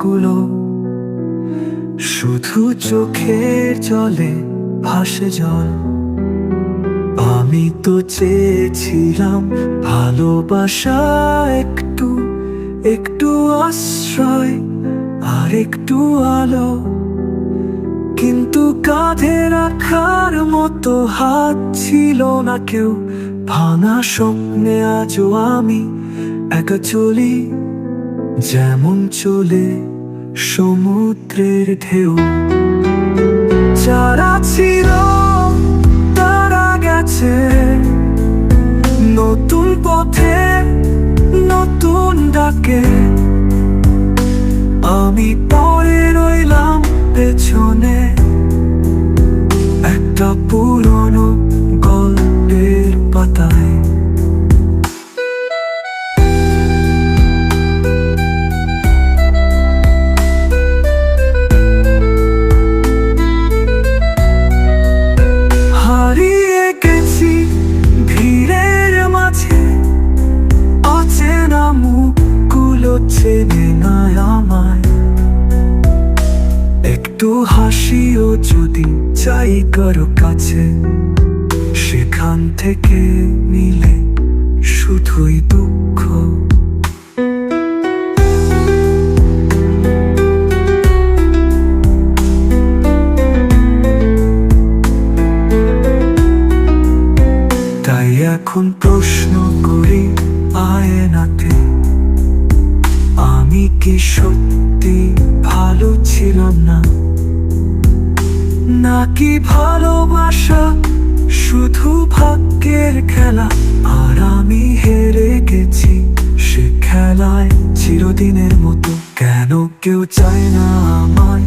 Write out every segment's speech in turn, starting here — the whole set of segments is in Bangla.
মুখগুলো, শুধু চোখের জলে ভাসে জল। আমি তো চেয়েছিলাম ভালোবাসা, একটু একটু আশ্রয় আর একটু আলো, কিন্তু কাঁধে রাখার মতো হাত ছিল না কেউ। ভাঙা স্বপ্নে আজও আমি একা চলি, যেমন চলে সমুদ্রের ঢেউ। যারা ছিল তারা গেছে নতুন পথে, নতুন ডাকে। আমি পড়ে রইলাম পেছনে একটা পুরনো গল্পের পাতায়। হারিয়ে গেছি ভিড়ের মাঝে, অচেনা মুখগুলো চেনে না আমায়। একটু হাসিও যদি চাই কারো কাছে, সেখান থেকে মিলে শুধুই দুঃখ। তাই এখন প্রশ্ন করি আয়নাতে, আমি কি সত্যি ভালো ছিলাম না, নাকি ভালোবাসা শুধু ভাগ্যের খেলা? আর আমি হেরে গেছি সে খেলায় চিরদিনের মতো। কেন কেউ চায় না আমায়,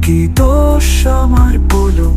কি দোষ আমার বলো?